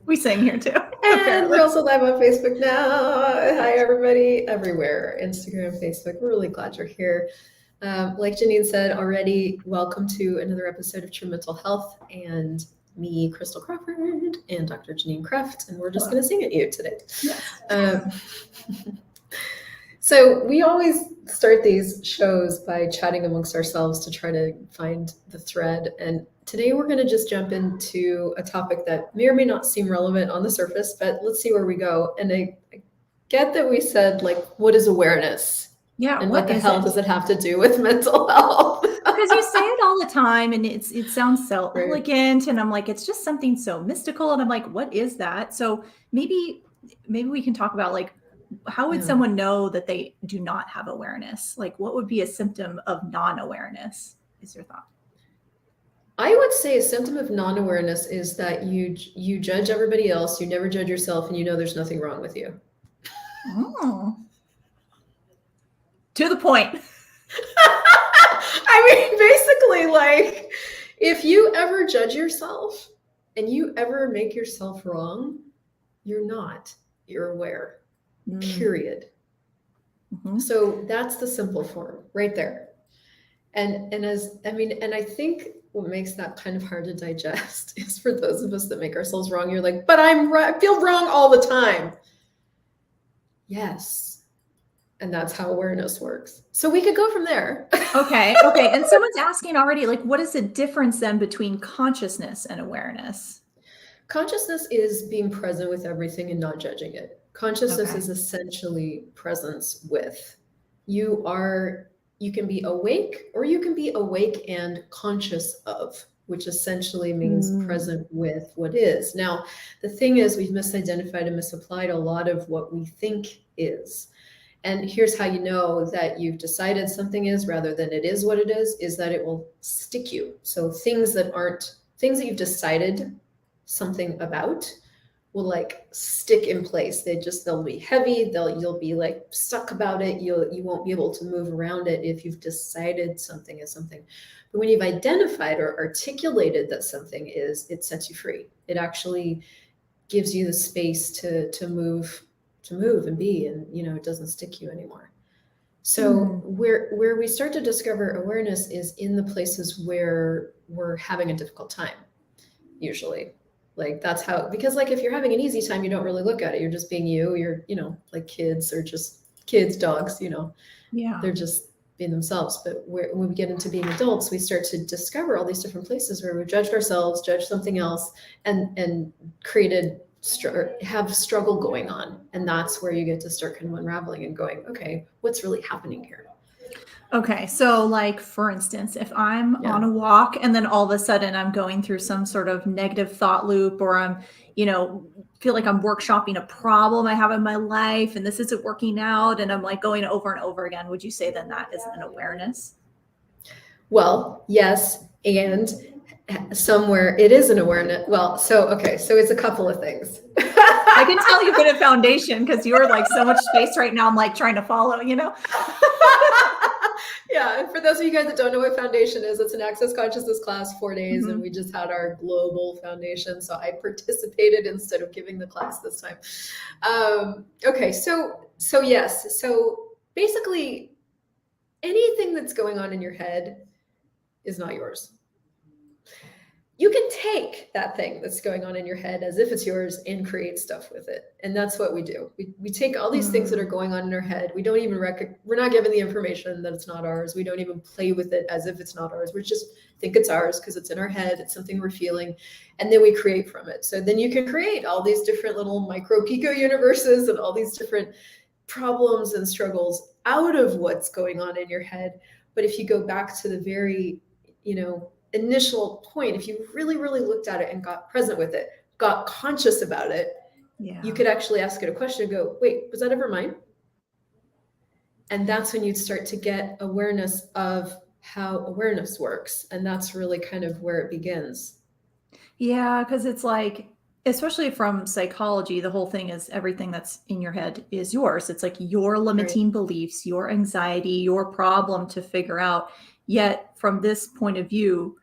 We sing here too, And apparently. we're also live on Facebook now. Hi, everybody, everywhere. Instagram, Facebook. We're really glad you're here. Like Janine said already, welcome to another episode of True Mental Health. And me, Crystal Crawford, and Dr. Janine Kraft. And we're just going to sing at you today. Yes. So we always start these shows by chatting amongst ourselves to try to find the thread. And today we're going to just jump into a topic that may or may not seem relevant on the surface, but let's see where we go. And I get that we said, like, what is awareness? Yeah. And what the hell does it have to do with mental health? Because you say it all the time and it sounds so elegant, and I'm like, it's just something so mystical. And I'm like, what is that? So maybe we can talk about, like, how would someone know that they do not have awareness? Like, what would be a symptom of non-awareness, is your thought? I would say a symptom of non-awareness is that you judge everybody else, you never judge yourself, and you know there's nothing wrong with you. Oh. To the point. I mean, basically, like, if you ever judge yourself and you ever make yourself wrong, you're aware. Period. Mm-hmm. So that's the simple form right there. And I think what makes that kind of hard to digest is for those of us that make ourselves wrong. You're like, but I feel wrong all the time. Yes. And that's how awareness works. So we could go from there. Okay. And someone's asking already, like, what is the difference then between consciousness and awareness? Consciousness is being present with everything and not judging it. Consciousness is essentially presence with. You can be awake, or you can be awake and conscious of, which essentially means present with what is. Now, the thing is, we've misidentified and misapplied a lot of what we think is. And here's how you know that you've decided something is rather than it is what it is that it will stick you. So things that you've decided something about will, like, stick in place. They'll be heavy. You'll be, like, stuck about it. You won't be able to move around it if you've decided something is something. But when you've identified or articulated that something is, it sets you free. It actually gives you the space to move and be, and it doesn't stick you anymore. So where we start to discover awareness is in the places where we're having a difficult time, usually. Like, that's how, because, like, if you're having an easy time, you don't really look at it. You're just being you're, like kids, or just kids, dogs, they're just being themselves. But when we get into being adults, we start to discover all these different places where we've judged ourselves, judged something else, and have struggle going on. And that's where you get to start kind of unraveling and going, okay, what's really happening here? Okay. So, like, for instance, if I'm on a walk and then all of a sudden I'm going through some sort of negative thought loop, or I'm, feel like I'm workshopping a problem I have in my life and this isn't working out, and I'm, like, going over and over again, would you say then that is an awareness? Well, yes. And somewhere it is an awareness. Well, so it's a couple of things. I can tell you've been at foundation because you're, like, so much space right now. I'm, like, trying to follow, Yeah, and for those of you guys that don't know what foundation is, it's an Access Consciousness class, 4 days, and we just had our global foundation. So I participated instead of giving the class this time. Okay, so yes. So basically, anything that's going on in your head is not yours. You can take that thing that's going on in your head as if it's yours and create stuff with it. And that's what we do. We take all these things that are going on in our head. We don't even we're not given the information that it's not ours. We don't even play with it as if it's not ours. We just think it's ours because it's in our head. It's something we're feeling. And then we create from it. So then you can create all these different little micro pico universes and all these different problems and struggles out of what's going on in your head. But if you go back to the very, initial point, if you really, really looked at it and got present with it, got conscious about it, you could actually ask it a question and go, wait, was that ever mine? And that's when you'd start to get awareness of how awareness works. And that's really kind of where it begins. Yeah, because it's like, especially from psychology, the whole thing is everything that's in your head is yours. It's like your limiting beliefs, your anxiety, your problem to figure out. Yet from this point of view,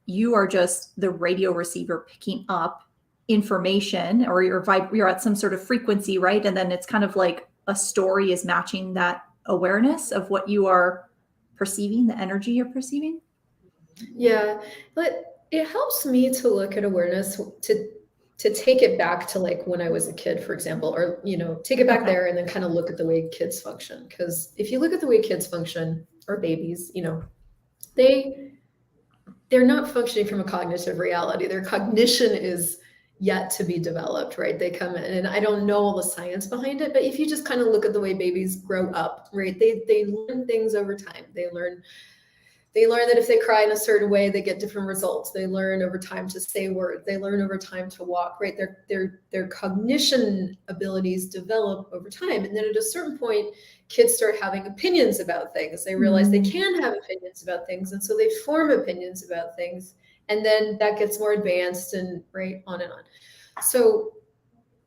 you are just the radio receiver picking up information, or you're at some sort of frequency, right? And then it's kind of like a story is matching that awareness of what you are perceiving, the energy you're perceiving. Yeah, but it helps me to look at awareness to take it back to like when I was a kid, for example, or take it back there and then kind of look at the way kids function. Because if you look at the way kids function, or babies, they're not functioning from a cognitive reality. Their cognition is yet to be developed, right? They come in, and I don't know all the science behind it, but if you just kind of look at the way babies grow up, right? They learn things over time. They learn that if they cry in a certain way, they get different results. They learn over time to say words. They learn over time to walk, right? Their cognition abilities develop over time. And then at a certain point, kids start having opinions about things. They realize they can have opinions about things. And so they form opinions about things. And then that gets more advanced, and right on and on. So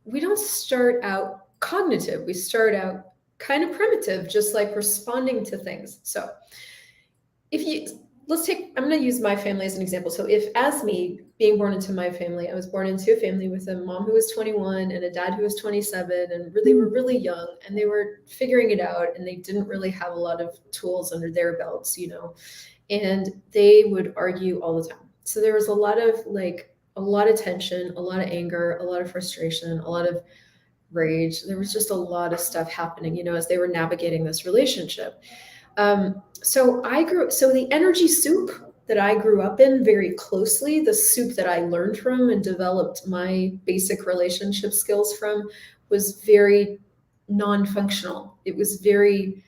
we don't start out cognitive. We start out kind of primitive, just like responding to things. So I'm going to use my family as an example. So if, as me being born into my family, I was born into a family with a mom who was 21 and a dad who was 27, and they were really young, and they were figuring it out, and they didn't really have a lot of tools under their belts, and they would argue all the time. So there was a lot of tension, a lot of anger, a lot of frustration, a lot of rage. There was just a lot of stuff happening, as they were navigating this relationship. So the energy soup that I grew up in very closely, the soup that I learned from and developed my basic relationship skills from, was very non-functional. It was very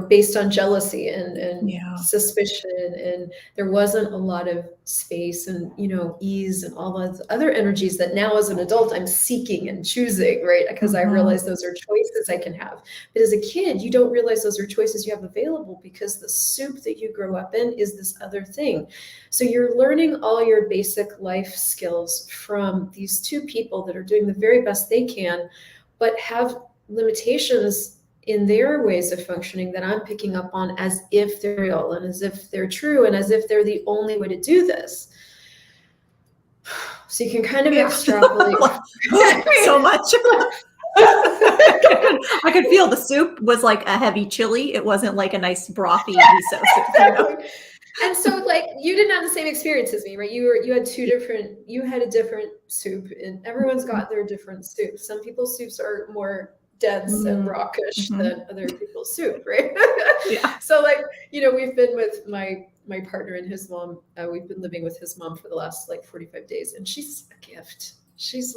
based on jealousy and suspicion, and there wasn't a lot of space and ease and all those other energies that now as an adult I'm seeking and choosing, right? Because I realize those are choices I can have. But as a kid, you don't realize those are choices you have available, because the soup that you grow up in is this other thing. So you're learning all your basic life skills from these two people that are doing the very best they can, but have limitations in their ways of functioning that I'm picking up on as if they're real and as if they're true and as if they're the only way to do this. So you can kind of extrapolate so much. I could feel the soup was like a heavy chili. It wasn't like a nice brothy miso soup. And so you didn't have the same experience as me, right? You had a different soup, and everyone's got their different soups. Some people's soups are more dense and rockish than other people's soup, right? So we've been with my partner and his mom. We've been living with his mom for the last 45 days, and she's a gift. She's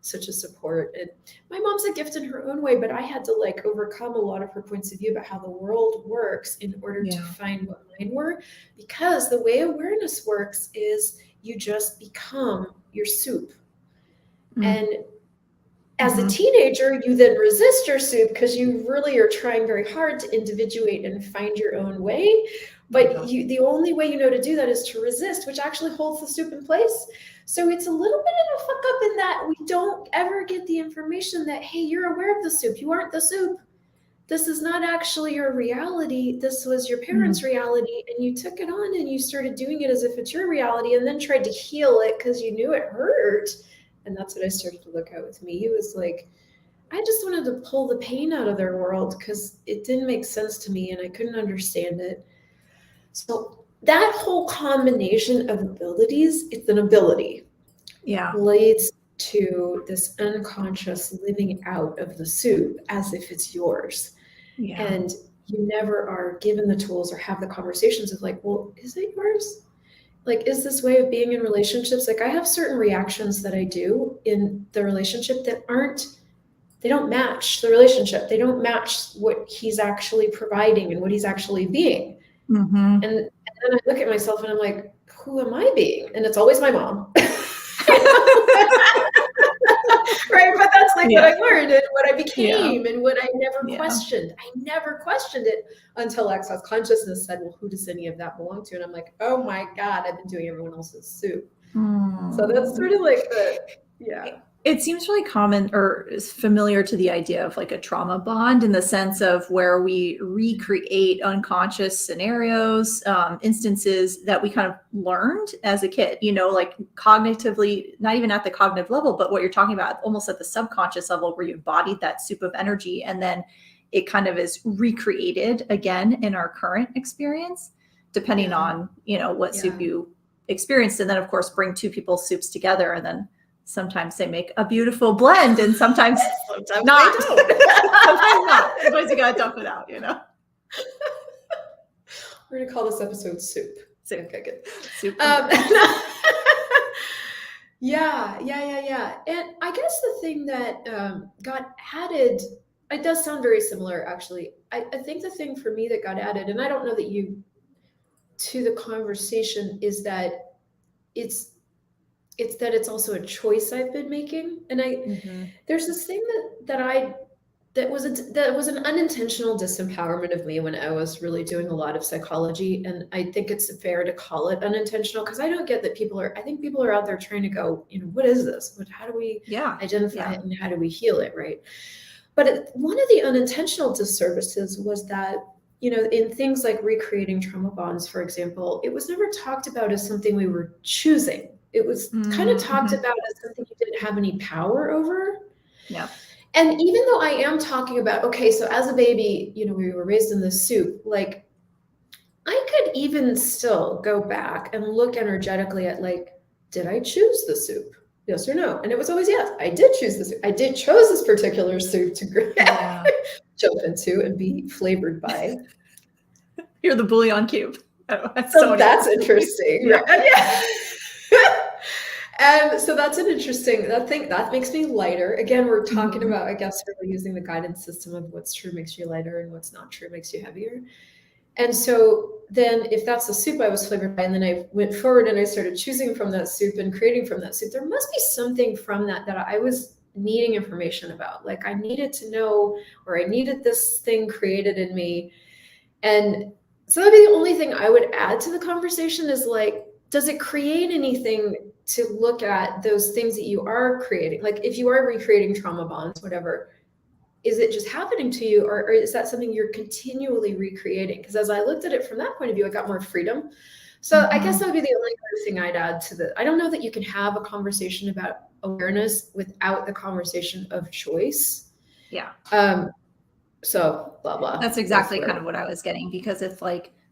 such a support, and my mom's a gift in her own way, but I had to overcome a lot of her points of view about how the world works in order to find what mine were, because the way awareness works is you just become your soup. And as a teenager, you then resist your soup because you really are trying very hard to individuate and find your own way. But the only way you know to do that is to resist, which actually holds the soup in place. So it's a little bit of a fuck up in that we don't ever get the information that, hey, you're aware of the soup. You aren't the soup. This is not actually your reality. This was your parents' reality. And you took it on and you started doing it as if it's your reality, and then tried to heal it because you knew it hurt. And that's what I started to look at with me. It was I just wanted to pull the pain out of their world because it didn't make sense to me and I couldn't understand it. So that whole combination of abilities, it's an ability, leads to this unconscious living out of the soup as if it's yours. And you never are given the tools or have the conversations of well, is it yours? Is this way of being in relationships? I have certain reactions that I do in the relationship that they don't match the relationship. They don't match what he's actually providing and what he's actually being. And then I look at myself and I'm like, who am I being? And it's always my mom. Right? But that's what I learned and what I became and what I never questioned. I never questioned it until Access Consciousness said, well, who does any of that belong to? And I'm like, oh my God, I've been doing everyone else's soup. So that's sort of It seems really common or is familiar to the idea of like a trauma bond in the sense of where we recreate unconscious scenarios, instances that we kind of learned as a kid, like cognitively, not even at the cognitive level, but what you're talking about almost at the subconscious level where you embodied that soup of energy. And then it kind of is recreated again in our current experience, depending on, what soup you experienced. And then of course, bring two people's soups together and then sometimes they make a beautiful blend and sometimes not. They don't. Sometimes not. Sometimes you gotta dump it out, We're gonna call this episode soup. Soup. Okay, good. Soup. Yeah. And I guess the thing that got added, it does sound very similar, actually. I think the thing for me that got added, and I don't know that you, to the conversation, is that it's also a choice I've been making. And there's this thing that was an unintentional disempowerment of me when I was really doing a lot of psychology. And I think it's fair to call it unintentional because I don't get that I think people are out there trying to go, what is this? How do we identify it and how do we heal it, right? But one of the unintentional disservices was that, in things like recreating trauma bonds, for example, it was never talked about as something we were choosing. It was kind of talked about as something you didn't have any power over. Yeah. And even though I am talking about, okay, so as a baby, we were raised in the soup, like I could even still go back and look energetically at did I choose the soup? Yes or no? And it was always yes. I did choose the soup. I did chose this particular soup to jump into and be flavored by. You're the bouillon cube. So that's interesting. Yeah. And so that's an interesting, that makes me lighter. Again, we're talking about, I guess, really using the guidance system of what's true makes you lighter and what's not true makes you heavier. And so then if that's the soup I was flavored by, and then I went forward and I started choosing from that soup and creating from that soup, there must be something from that I was needing information about. Like I needed to know, or I needed this thing created in me. And so that'd be the only thing I would add to the conversation is does it create anything to look at those things that you are creating? Like if you are recreating trauma bonds, whatever, is it just happening to you, or is that something you're continually recreating? Because as I looked at it from that point of view, I got more freedom. So I guess that would be the only other thing I'd add to I don't know that you can have a conversation about awareness without the conversation of choice. Yeah. So blah, blah. That's exactly kind of what I was getting, because if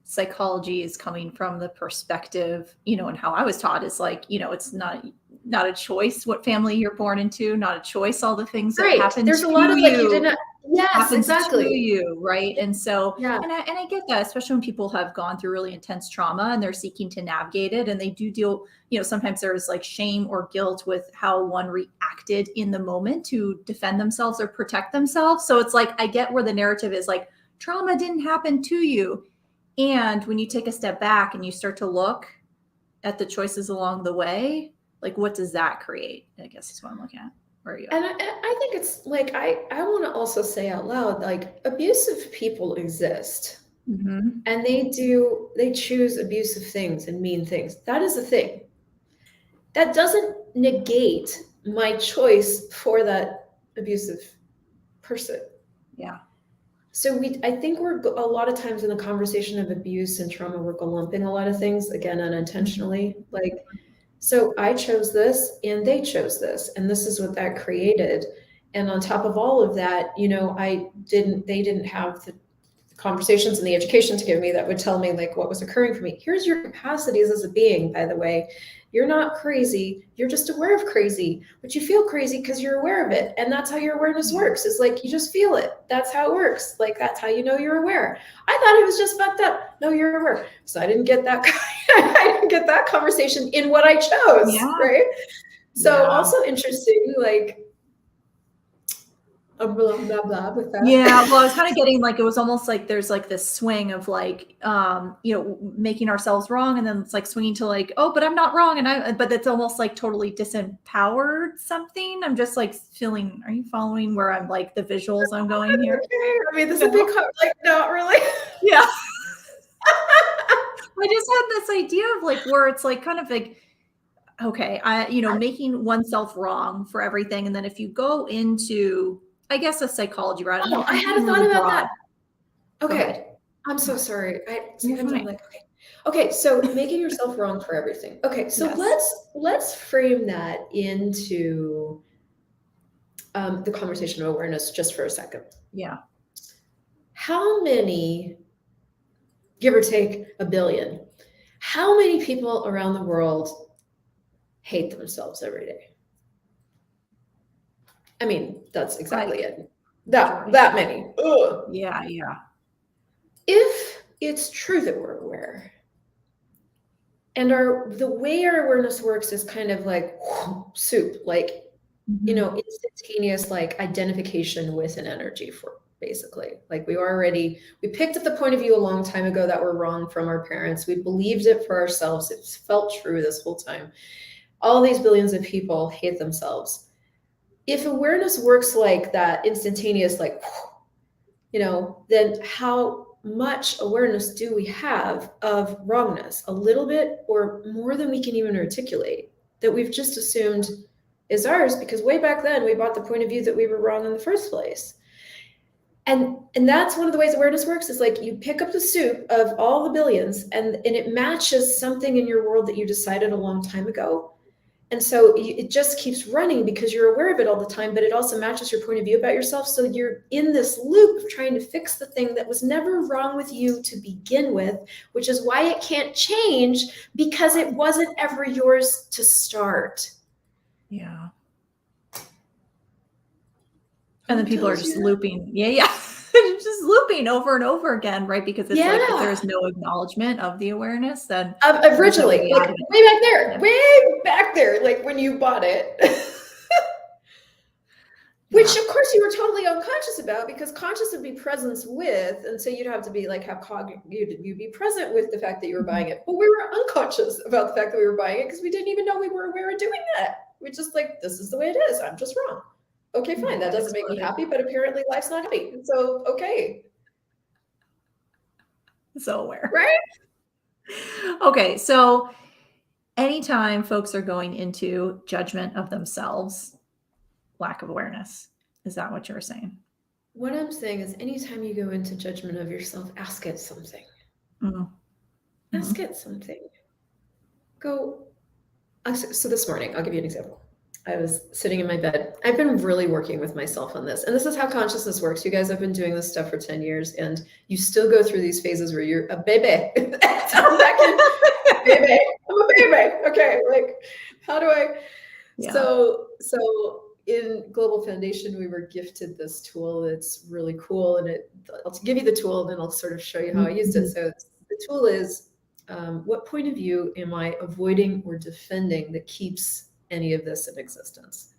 psychology is coming from the perspective, and how I was taught is it's not a choice what family you're born into, not a choice all the things that happen There's to a lot of you. you didn't. Yes, exactly. To you, right? And so, and I get that, especially when people have gone through really intense trauma and they're seeking to navigate it, and they do deal, sometimes there's shame or guilt with how one reacted in the moment to defend themselves or protect themselves. So it's I get where the narrative is trauma didn't happen to you. And when you take a step back and you start to look at the choices along the way, what does that create? I guess is what I'm looking at. Where are you? And I think it's I want to also say out loud, abusive people exist, and they choose abusive things and mean things. That is a thing. That doesn't negate my choice for that abusive person. Yeah. So I think we're a lot of times in the conversation of abuse and trauma, we're lumping a lot of things, again, unintentionally. So I chose this and they chose this, and this is what that created. And on top of all of that, they didn't have the conversations and the education to give me that would tell me what was occurring for me. Here's your capacities as a being, by the way. You're not crazy. You're just aware of crazy, but you feel crazy because you're aware of it. And that's how your awareness works. It's you just feel it. That's how it works. That's how you know you're aware. I thought it was just fucked up. No, you're aware. So I didn't get that. I didn't get that conversation in what I chose. Yeah. Right. So also interesting, blah, blah, blah with that. Yeah. Well, I was kind of getting it was almost there's this swing of making ourselves wrong. And then it's swinging to oh, but I'm not wrong. But it's almost totally disempowered something. I'm just feeling, are you following where I'm the visuals I'm going here? I mean, this is a big, not really. Yeah. I just had this idea of where it's kind of okay, making oneself wrong for everything. And then if you go into, I guess, a psychology route, Oh, I I'm hadn't being thought really about broad. that. Go ahead. Okay. I'm so sorry. You're Sometimes I'm fine. like, okay. Okay, so making yourself wrong for everything. Okay, so Yes. let's frame that into the conversation of awareness just for a second. Yeah. How many, give or take a billion, how many people around the world hate themselves every day? I mean, that's exactly Like it. majority. That many. Ugh. Yeah. Yeah. If it's true that we're aware, and the way our awareness works is kind of like soup, like, Mhm. instantaneous, like identification with an energy, for basically, like we picked up the point of view a long time ago that we're wrong from our parents. We believed it for ourselves. It's felt true this whole time. All these billions of people hate themselves. If awareness works like that, instantaneous, like, then how much awareness do we have of wrongness? A little bit or more than we can even articulate, that we've just assumed is ours because way back then we bought the point of view that we were wrong in the first place. And that's one of the ways awareness works, is like you pick up the soup of all the billions and it matches something in your world that you decided a long time ago. And so it just keeps running because you're aware of it all the time, but it also matches your point of view about yourself. So you're in this loop of trying to fix the thing that was never wrong with you to begin with, which is why it can't change, because it wasn't ever yours to start. Yeah. And then people are just looping. Yeah. Just looping over and over again, right? Because it's like, if there's no acknowledgement of the awareness, then originally, like way back there, like when you bought it. Which of course you were totally unconscious about, because conscious would be presence with, and so you'd have to be like you'd be present with the fact that you were buying it. But we were unconscious about the fact that we were buying it because we didn't even know we were aware of doing that. We're just like, this is the way it is. I'm just wrong. Okay, fine. That doesn't make me happy, but apparently life's not happy. So okay. So aware. Right? Okay, so anytime folks are going into judgment of themselves, lack of awareness. Is that what you're saying? What I'm saying is, anytime you go into judgment of yourself, ask it something. Mm-hmm. Ask it something. Go. So this morning, I'll give you an example. I was sitting in my bed. I've been really working with myself on this. And this is how consciousness works. You guys have been doing this stuff for 10 years, and you still go through these phases where you're a baby. Baby. I'm a baby. Okay. Like, how do I? Yeah. So in Global Foundation, we were gifted this tool that's really cool. And I'll give you the tool and then I'll sort of show you how I used it. So the tool is, what point of view am I avoiding or defending that keeps any of this in existence?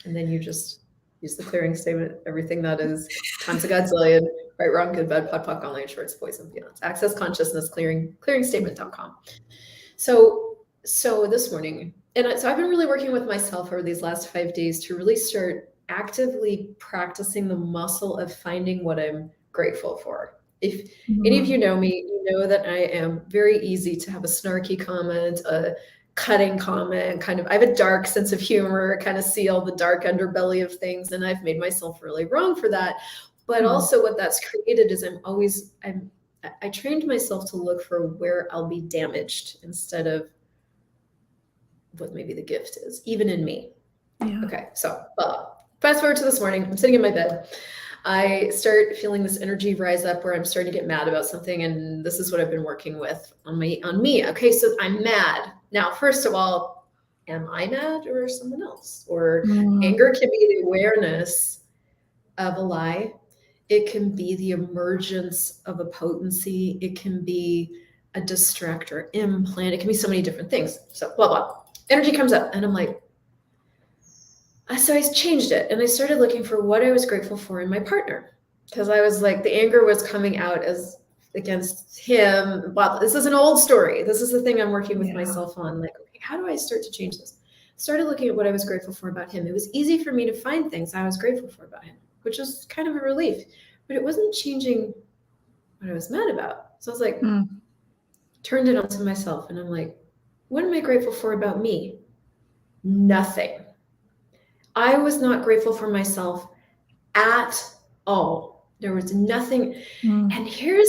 And then you just use the clearing statement, everything that is times a godzillion, right, wrong, good, bad, pod, poc, online, shorts, boys, and beyond. Access consciousness, clearingstatement.com. So this morning, so I've been really working with myself over these last 5 days to really start actively practicing the muscle of finding what I'm grateful for. If any of you know me, you know that I am very easy to have a snarky comment, a cutting comment, I have a dark sense of humor, kind of see all the dark underbelly of things, and I've made myself really wrong for that. But also what that's created is I trained myself to look for where I'll be damaged instead of what maybe the gift is, even in me. Yeah. Okay, so fast forward to this morning. I'm sitting in my bed. I start feeling this energy rise up where I'm starting to get mad about something, and this is what I've been working with on me. Okay, so I'm mad. Now, first of all, am I mad or someone else? Or anger can be the awareness of a lie. It can be the emergence of a potency. It can be a distractor, implant. It can be so many different things. So blah, blah. Energy comes up and I'm like, so I changed it and I started looking for what I was grateful for in my partner. Because I was like, the anger was coming out as against him. Well, this is an old story. This is the thing I'm working with myself on. Like, okay, how do I start to change this? Started looking at what I was grateful for about him. It was easy for me to find things I was grateful for about him, which was kind of a relief, but it wasn't changing what I was mad about. So I was like, turned it onto myself and I'm like, what am I grateful for about me? nothing. I was not grateful for myself at all. There was nothing. And here's,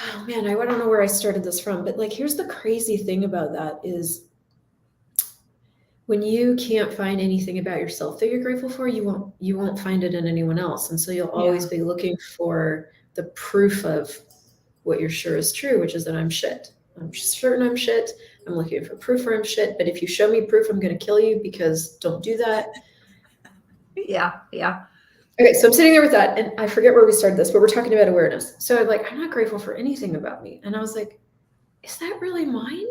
oh man, I don't know where I started this from, but like, here's the crazy thing about that is when you can't find anything about yourself that you're grateful for, you won't find it in anyone else. And so you'll always be looking for the proof of what you're sure is true, which is that I'm shit. I'm certain I'm shit. I'm looking for proof for I'm shit. But if you show me proof, I'm going to kill you, because don't do that. Yeah. Okay, so I'm sitting there with that, and I forget where we started this, but we're talking about awareness. So I'm like, I'm not grateful for anything about me. And I was like, is that really mine?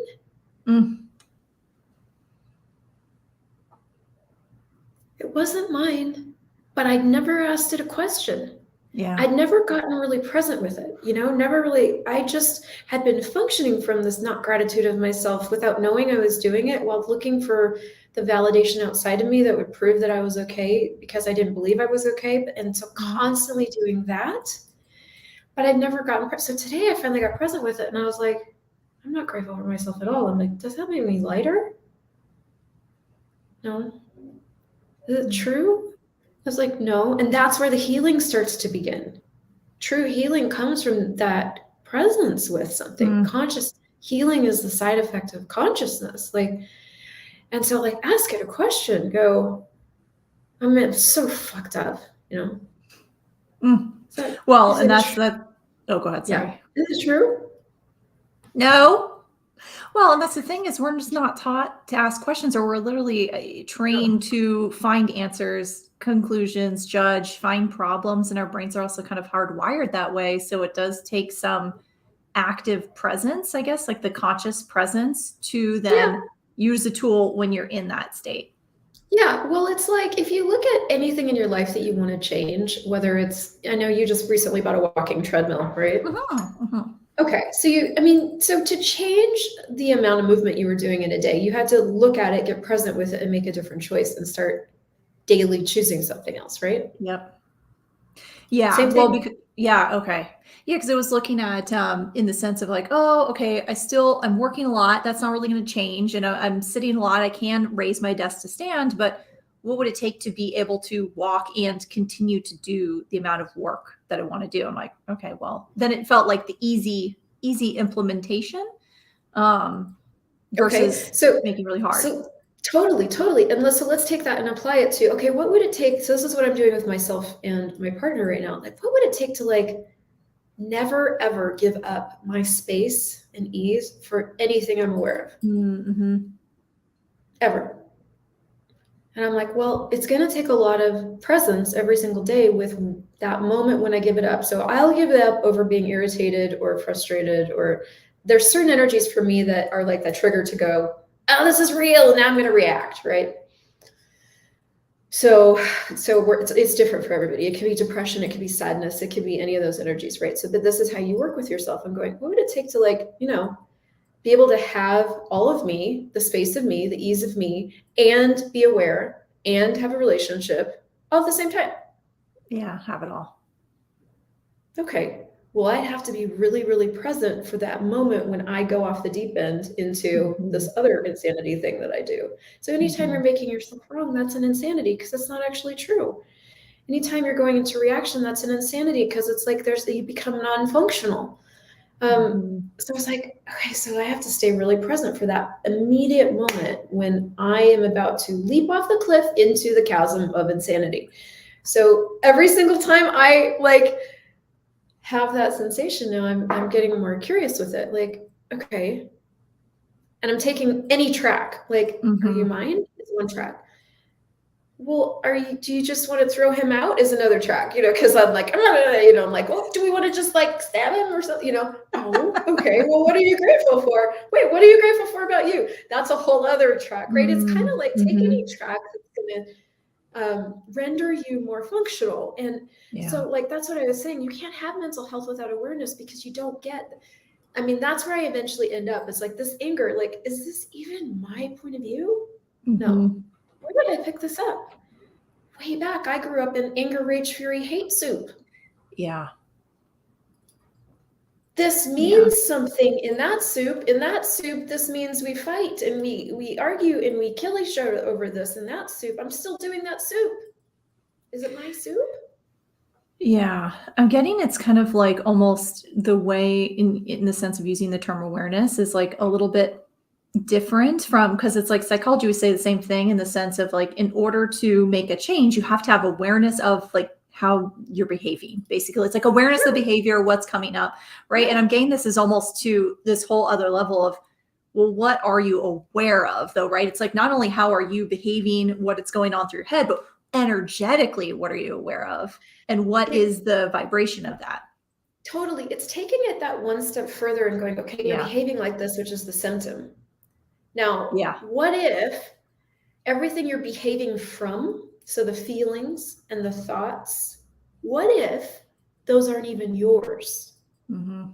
It wasn't mine, but I'd never asked it a question. Yeah. I'd never gotten really present with it, never really. I just had been functioning from this not gratitude of myself without knowing I was doing it, while looking for the validation outside of me that would prove that I was okay, because I didn't believe I was okay. And so constantly doing that, but I'd never gotten so today I finally got present with it, and I was like, I'm not grateful for myself at all. I'm like, does that make me lighter? No. Is it true? I was like, no. And that's where the healing starts to begin. True healing comes from that presence with something. Conscious healing is the side effect of consciousness. And so ask it a question, go, I'm so fucked up, So, well, and that's that. Oh, go ahead. Sorry. Yeah. Is it true? No. Well, and that's the thing, is we're just not taught to ask questions, or we're literally trained to find answers, conclusions, judge, find problems, and our brains are also kind of hardwired that way. So it does take some active presence, I guess, like the conscious presence, to then use a tool when you're in that state. Yeah, well, it's like if you look at anything in your life that you want to change, whether it's, I know you just recently bought a walking treadmill, right? Okay, so to change the amount of movement you were doing in a day, you had to look at it, get present with it, and make a different choice, and start daily choosing something else, right? Yep. Yeah. Same thing. Well, because okay. Yeah, because I was looking at in the sense of like, oh, okay, I'm working a lot. That's not really going to change. And I'm sitting a lot. I can raise my desk to stand, but what would it take to be able to walk and continue to do the amount of work that I want to do? I'm like, okay, well, then it felt like the easy implementation versus making it really hard. So totally. And let's take that and apply it to, okay, what would it take? So this is what I'm doing with myself and my partner right now. Like, what would it take to never ever give up my space and ease for anything I'm aware of? Ever. And I'm like, well, it's going to take a lot of presence every single day with that moment when I give it up. So I'll give it up over being irritated or frustrated, or there's certain energies for me that are like that trigger to go, oh, this is real, and now I'm going to react, right? So it's different for everybody. It could be depression, it could be sadness, it could be any of those energies, right? So, but this is how you work with yourself. I'm going, what would it take to be able to have all of me, the space of me, the ease of me, and be aware and have a relationship all at the same time? Yeah, have it all. Okay. Well, I have to be really, really present for that moment when I go off the deep end into this other insanity thing that I do. So anytime you're making yourself wrong, that's an insanity, because it's not actually true. Anytime you're going into reaction, that's an insanity, because it's like you become non-functional. So I was like, okay, so I have to stay really present for that immediate moment when I am about to leap off the cliff into the chasm of insanity. So every single time I have that sensation, now I'm getting more curious with it. Like, okay. And I'm taking any track. Like, are you mine? It's one track. Well, do you just want to throw him out as another track? Because I'm like, I'm like, well, do we want to just stab him or something? Oh, okay. Well, what are you grateful for? Wait, what are you grateful for about you? That's a whole other track, right? It's kind of like take any track that's going to render you more functional. And so that's what I was saying. You can't have mental health without awareness, because you don't get, that's where I eventually end up. It's like this anger, is this even my point of view? No. Where did I pick this up? Way back, I grew up in anger, rage, fury, hate soup. Yeah. this means something in that soup. In that soup, this means we fight and we argue and we kill each other over this. In that soup, I'm still doing that soup. Is it my soup? Yeah, I'm getting it's kind of like almost the way in the sense of using the term awareness is like a little bit different from, because it's like psychology would say the same thing in the sense of like, in order to make a change, you have to have awareness of like how you're behaving. Basically, it's like awareness of behavior, what's coming up, right? And I'm getting this is almost to this whole other level of, well, what are you aware of though, right? It's like not only how are you behaving, what it's going on through your head, but energetically, what are you aware of? And what is the vibration of that? Totally. It's taking it that one step further and going, okay, you're behaving like this, which is the symptom. Now, what if everything you're behaving from, so the feelings and the thoughts, what if those aren't even yours? Mm-hmm.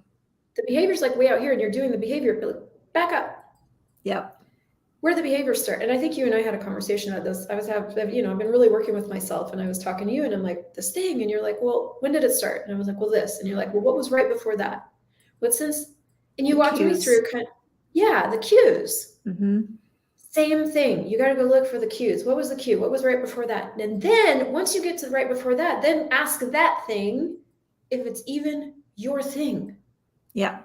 The behavior's like way out here and you're doing the behavior, but like, back up. Yep. Where the behaviors start. And I think you and I had a conversation about this. I've been really working with myself, and I was talking to you and I'm like, this thing. And you're like, well, when did it start? And I was like, well, this. And you're like, well, what was right before that? And you walked me through the cues. Mm-hmm. Same thing. You got to go look for the cues. What was the cue? What was right before that? And then once you get to right before that, then ask that thing if it's even your thing. Yeah.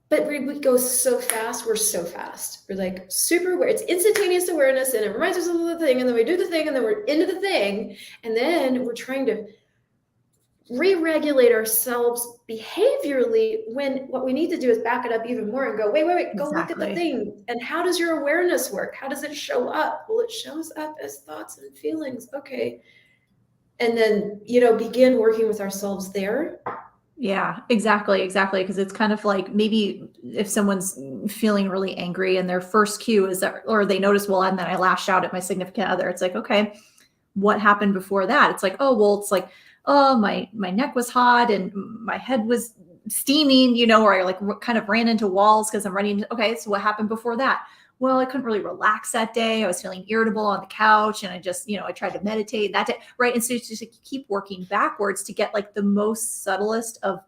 But we go so fast. We're so fast. We're like super aware. It's instantaneous awareness, and it reminds us of the thing, and then we do the thing, and then we're into the thing, and then we're trying to re-regulate ourselves behaviorally when what we need to do is back it up even more and go, wait, go look at the thing. And how does your awareness work? How does it show up? Well, it shows up as thoughts and feelings. Okay. And then, begin working with ourselves there. Yeah, exactly. Because it's kind of like maybe if someone's feeling really angry and their first cue is that, or they notice, well, and then I lash out at my significant other. It's like, okay, what happened before that? It's like, oh, well, it's like, oh, my neck was hot and my head was steaming, or I like kind of ran into walls because I'm running. Okay, so what happened before that? Well, I couldn't really relax that day. I was feeling irritable on the couch, and I just, I tried to meditate that day, right? And so it's just to keep working backwards to get like the most subtlest of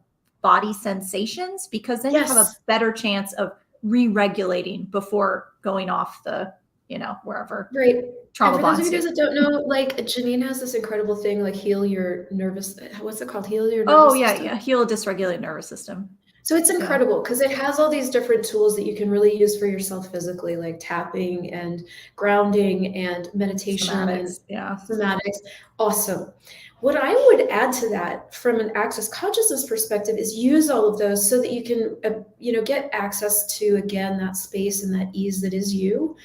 body sensations, because then you have a better chance of re-regulating before going off the, wherever. Right. Trauma and for those of you guys that don't know, like Janine has this incredible thing, like heal your nervous, what's it called? Heal your nervous system. Yeah. Heal a dysregulated nervous system. So it's incredible because it has all these different tools that you can really use for yourself physically, like tapping and grounding and meditation and somatics. Awesome. What I would add to that from an access consciousness perspective is use all of those so that you can, get access to, again, that space and that ease that is you.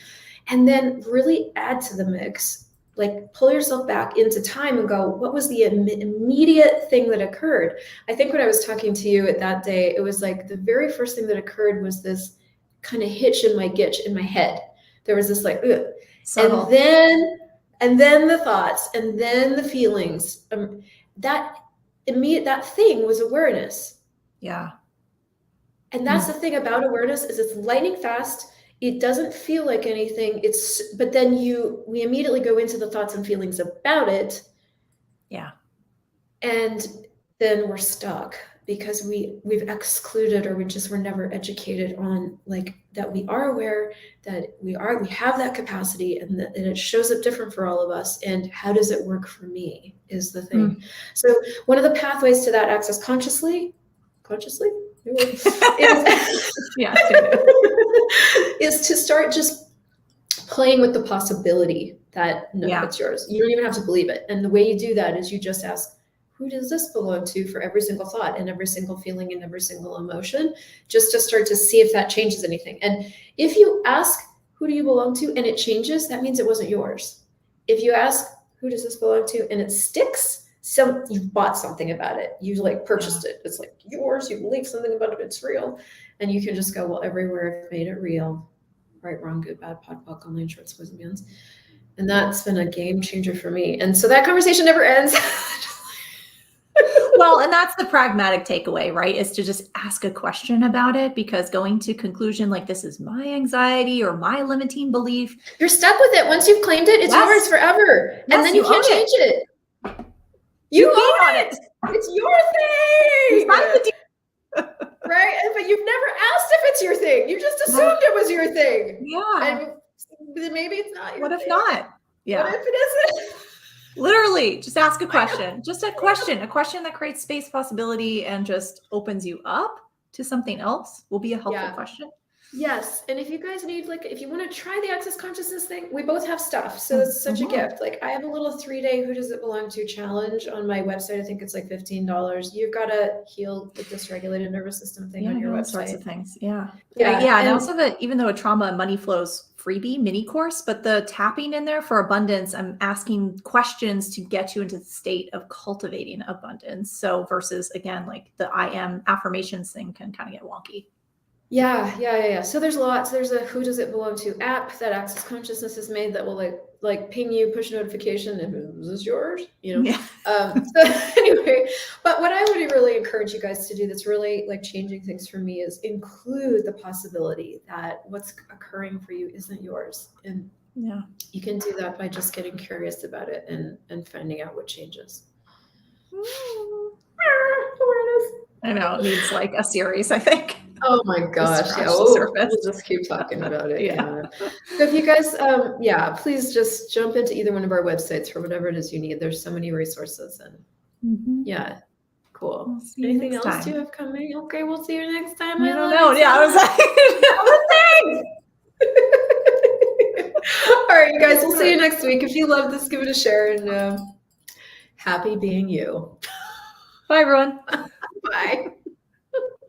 And then really add to the mix, like pull yourself back into time and go, what was the immediate thing that occurred? I think when I was talking to you at that day, it was like the very first thing that occurred was this kind of hitch in my head. There was this like, ugh. And then the thoughts, and then the feelings. That thing was awareness. Yeah. And that's the thing about awareness is it's lightning fast. It doesn't feel like anything. But then we immediately go into the thoughts and feelings about it. Yeah. And then we're stuck because we've excluded, or we were never educated on like that we are aware that we have that capacity, and it shows up different for all of us. And how does it work for me is the thing. So one of the pathways to that access consciously is to start just playing with the possibility that it's yours. You don't even have to believe it. And the way you do that is you just ask, who does this belong to for every single thought and every single feeling and every single emotion, just to start to see if that changes anything. And if you ask, who do you belong to, and it changes, that means it wasn't yours. If you ask, who does this belong to, and it sticks, you've bought something about it. You like purchased it. It's like yours. You believe something about it. It's real. And you can just go, well, everywhere I've made it real. Right, wrong, good, bad, pod, poc, online, shorts, boys and bands. And that's been a game changer for me. And so that conversation never ends. Well, and that's the pragmatic takeaway, right? Is to just ask a question about it, because going to conclusion like this is my anxiety or my limiting belief. You're stuck with it. Once you've claimed it, it's yours forever. Yes, and then you can't change it. You own it. It's your thing. Right? But you've never asked if it's your thing. You just assumed it was your thing. Yeah. And maybe it's not your What if thing. not? Yeah. What if it isn't? Literally, just ask a question. Just a question that creates space, possibility, and just opens you up to something else will be a helpful question. Yes. And if you guys need, like, if you want to try the access consciousness thing, we both have stuff. So it's such a gift. Like, I have a little 3-day Who Does It Belong To challenge on my website. I think it's like $15. You've got to heal the dysregulated nervous system thing on your website. All sorts of things. Yeah. Yeah. And also even though a trauma and money flows freebie mini course, but the tapping in there for abundance, I'm asking questions to get you into the state of cultivating abundance. So versus, again, like the I am affirmations thing can kind of get wonky. Yeah. So there's lots. There's a Who Does It Belong To app that Access Consciousness has made that will like ping you, push notification, and is this yours? You know. Yeah. So anyway, but what I would really encourage you guys to do that's really like changing things for me is include the possibility that what's occurring for you isn't yours, and you can do that by just getting curious about it and finding out what changes. I know it needs like a series, I think. Oh my gosh. Yeah. We'll just keep talking about it. Yeah. So if you guys, please just jump into either one of our websites for whatever it is you need. There's so many resources and yeah. Cool. We'll anything else you have coming? Okay. We'll see you next time. I don't know. Yeah. I was like, all right, you guys, we'll see you next week. If you love this, give it a share and happy being you. Bye everyone. Bye.